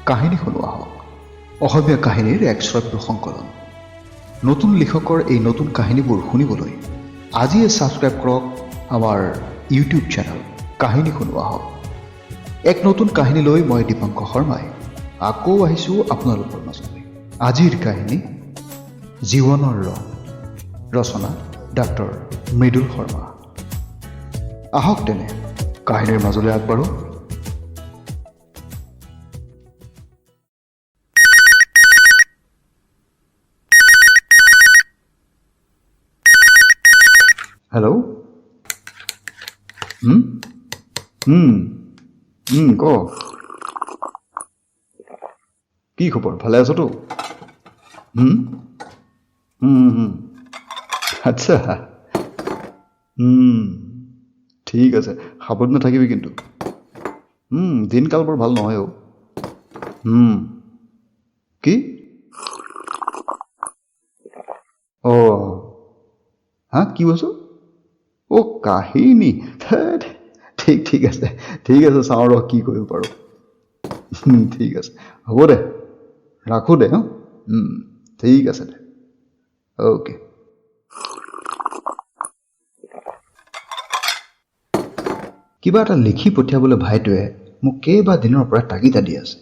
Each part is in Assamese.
কাহিনী শুনোৱা হওক অসমীয়া কাহিনীৰ এক শ্ৰব্য সংকলন নতুন লিখকৰ এই নতুন কাহিনীবোৰ শুনিবলৈ আজিয়ে ছাবস্ক্ৰাইব কৰক আমাৰ ইউটিউব চেনেল কাহিনী শুনোৱা হওক এক নতুন কাহিনী লৈ মই দীপাংকৰ শৰ্মাই আকৌ আহিছোঁ আপোনালোকৰ মাজলৈ আজিৰ কাহিনী জীৱনৰ ৰং ৰচনা ডক্টৰ মৃদুল শৰ্মা আহক তেনে কাহিনীৰ মাজলৈ আগবাঢ়ো হেল্ল' ক কি খবৰ ভালে আছতো আচ্ছা ঠিক আছে সাৱধান নাথাকিবি কিন্তু দিনকাল বৰ ভাল নহয় কি হা কি কৈছোঁ কাহিনী ঠিক আছে চাওঁ ৰ কি কৰিব পাৰোঁ ঠিক আছে হ'ব দে ৰাখোঁ দে ঠিক আছে দে অ'কে কিবা এটা লিখি পঠিয়াবলৈ ভাইটোৱে মোক কেইবাদিনৰ পৰা তাগিদা দি আছে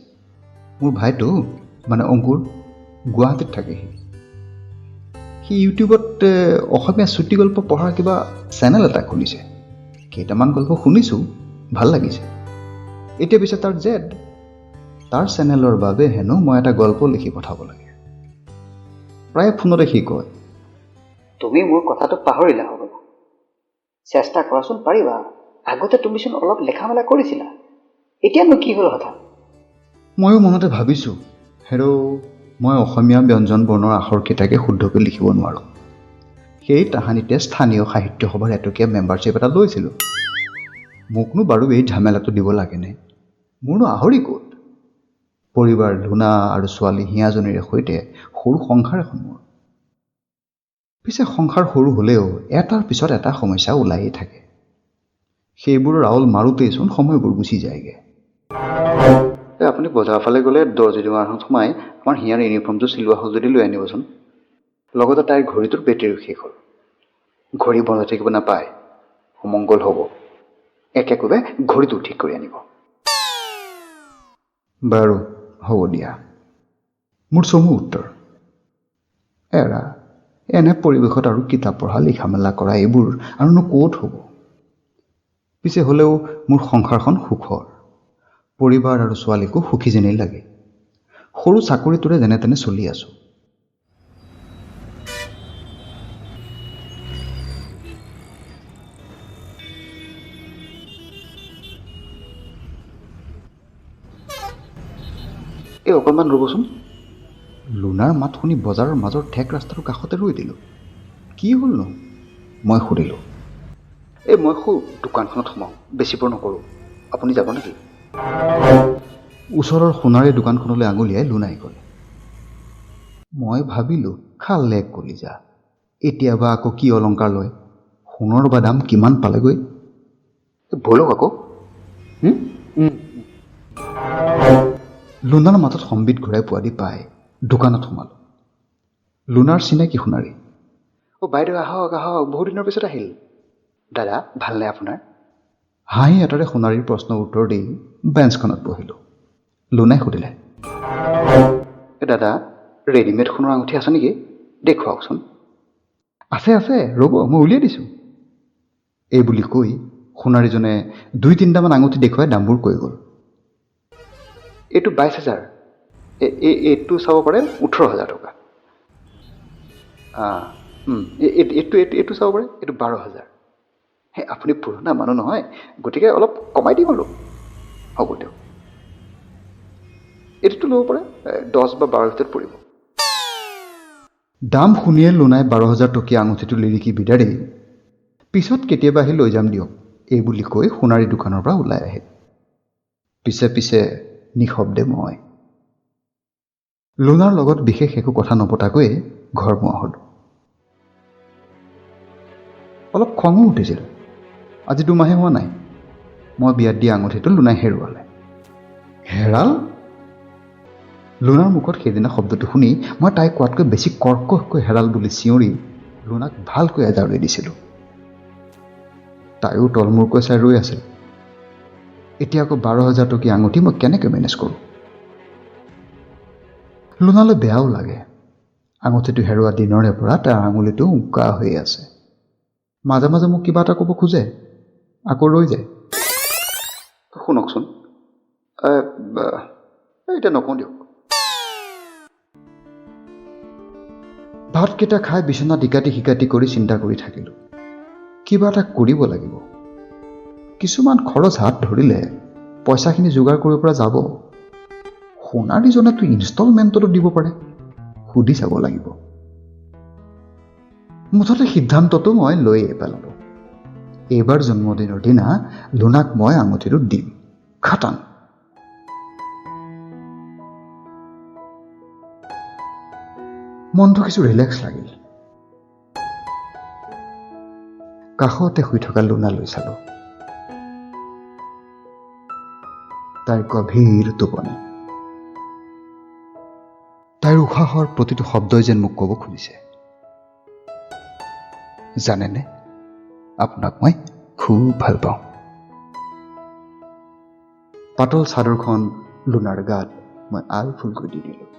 মোৰ ভাইটো মানে অংকুৰ গুৱাহাটীত থাকেহি সি ইউটিউবত অসমীয়া চুটি গল্প পঢ়াৰ কিবা চেনেল এটা খুলিছে কেইটামান গল্প শুনিছোঁ ভাল লাগিছে এতিয়া পিছে তাৰ জেদ তাৰ চেনেলৰ বাবে হেনো মই এটা গল্প লিখি পঠাব লাগে প্ৰায় ফোনতে সি কয় তুমি মোৰ কথাটো পাহৰিলা হ'বলা চেষ্টা কৰাচোন পাৰিবা আগতে তুমিচোন অলপ লেখা মেলা কৰিছিলা এতিয়ানো কি হ'ল হঠাৎ ময়ো মনতে ভাবিছোঁ হেৰ' মই অসমীয়া ব্যঞ্জন বৰ্ণৰ আখৰকেইটাকে শুদ্ধকৈ লিখিব নোৱাৰোঁ সেই তাহানিতে স্থানীয় সাহিত্য সভাৰ এটকীয়া মেম্বাৰশ্বিপ এটা লৈছিলোঁ মোকনো বাৰু এই ঝামেলাটো দিব লাগেনে মোৰনো আহৰি ক'ত পৰিবাৰ লুনা আৰু ছোৱালী হিয়াজনীৰে সৈতে সৰু সংসাৰ এখন মোৰ পিছে সংসাৰ সৰু হ'লেও এটাৰ পিছত এটা সমস্যা ওলায়েই থাকে সেইবোৰৰ আউল মাৰোঁতেইচোন সময়বোৰ গুচি যায়গৈ আপুনি বজাৰ ফালে গ'লে দৰ্জী দোকানখনত সোমাই আমাৰ হিয়াৰ ইউনিফৰ্মটো চিলোৱা হ'ল যদি লৈ আনিবচোন লগতে তাইৰ ঘড়ীটোৰ বেটেৰী শেষ হ'ল ঘড়ী বন্ধ থাকিব নাপায় সুমংগল হ'ব একেকোবে ঘড়ীটো ঠিক কৰি আনিব বাৰু হ'ব দিয়া মোৰ চমু উত্তৰ এৰা এনে পৰিৱেশত আৰু কিতাপ পঢ়া লিখা মেলা কৰা এইবোৰ আৰুনো ক'ত হ'ব পিছে হ'লেও মোৰ সংসাৰখন সুখৰ পৰিবাৰ আৰু ছোৱালীকো সুখী যেনেই লাগে সৰু চাকৰিটোৰে যেনে তেনে চলি আছোঁ এই অকণমান ৰ'বচোন লুনাৰ মাত শুনি বজাৰৰ মাজৰ ঠেক ৰাস্তাটোৰ কাষতে ৰৈ দিলোঁ কি হ'লনো মই সুধিলোঁ মই দোকানখনত সোমাওঁ বেছি পৰ নকৰোঁ আপুনি যাব নেকি ওচৰৰ সোণাৰী দোকানখনলৈ আঙুলিয়াই লুনাই ক'লে মই ভাবিলোঁ খালে কলিজা এতিয়াবা আকৌ কি অলংকাৰ লয় সোণৰ বা দাম কিমান পালেগৈ ব'লক আকৌ লুনাৰ মাতত সম্বিত ঘূৰাই পোৱা দি পাই দোকানত সোমালোঁ লুনাৰ চিনাকি সোণাৰী বাইদেউ আহক বহু দিনৰ পিছত আহিল দাদা ভালনে আপোনাৰ হাঁহি এটাৰে সোণাৰীৰ প্ৰশ্নৰ উত্তৰ দি বেঞ্চখনত বহিলোঁ লুনাই সুধিলে দাদা ৰেডিমেড সোণৰ আঙুঠি আছে নেকি দেখুৱাওকচোন আছে ৰ'ব মই উলিয়াই দিছোঁ এই বুলি কৈ সোণাৰীজনে 2-3টামান আঙুঠি দেখুৱাই দামবোৰ কৈ গ'ল এইটো 22,000 এইটো চাব পাৰে 18,000 টকা এইটো চাব পাৰে এইটো 12,000 আপুনি পুৰণা মানুহ নহয় গতিকে অলপ কমাই দিম আৰু হ'ব দিয়ক এইটোতো ল'ব পাৰে 10 বা 12 ভিতৰত পৰিব দাম শুনিয়ে লুনাই 12,000 টকীয়া আঙুঠিটো লিৰিকি বিদাৰি পিছত কেতিয়াবা আহি লৈ যাম দিয়ক এই বুলি কৈ সোণাৰী দোকানৰ পৰা ওলাই আহিল পিছে নিশব্দে মই লুনাৰ লগত বিশেষ একো কথা নপতাকৈয়ে ঘৰ মোৱা হ'লোঁ অলপ খঙো উঠিছিল আজি 2 মাহে হোৱা নাই মই বিয়াত দিয়া আঙুঠিটো লুনাই হেৰুৱালে হেৰাল লুনাৰ মুখত সেইদিনা শব্দটো শুনি মই তাই কোৱাতকৈ বেছি কৰ্কশকৈ হেৰাল বুলি চিঞৰি লুনাক ভালকৈ এজাৰি দিছিলোঁ। তাইও তলমূৰকৈ চাই ৰৈ আছিল। এতিয়া আকৌ 12,000 টকীয়া আঙুঠি মই কেনেকৈ মেনেজ কৰোঁ? লুনালৈ বেয়াও লাগে। আঙুঠিটো হেৰুৱা দিনৰে পৰা তাৰ আঙুলিটো উকা হৈ আছে। মাজে মাজে মোক কিবা এটা ক'ব খোজে, আকৌ ৰৈ যায়। শুনকচোন, এতিয়া নকওঁ দিয়ক। ভাতকেইটা খাই বিচনাত ইকাটি সিকাটি কৰি চিন্তা কৰি থাকিলোঁ। কিবা এটা কৰিব লাগিব। কিছুমান খৰচ হাত ধৰিলে পইচাখিনি যোগাৰ কৰিব পৰা যাব। সোণাৰীজনেতো ইনষ্টলমেণ্টতো দিব পাৰে, সুধি চাব লাগিব। মুঠতে সিদ্ধান্তটো মই লৈয়ে পেলালোঁ। এইবাৰ জন্মদিনৰ দিনা লুনাক মই আঙুঠিটো দিম, খাটাং। মনটো কিছু ৰিলেক্স লাগিল। কাষতে শুই থকা লুনালৈ চালোঁ। তাইৰ গভীৰ টোপনি। তাইৰ উশাহৰ প্ৰতিটো শব্দই যেন মোক ক'ব খুজিছে, জানেনে, আপোনাক মই খুব ভাল পাওঁ। পাতল চাদৰখন লুনাৰ গাত মই আলফুলকৈ দি দিলোঁ।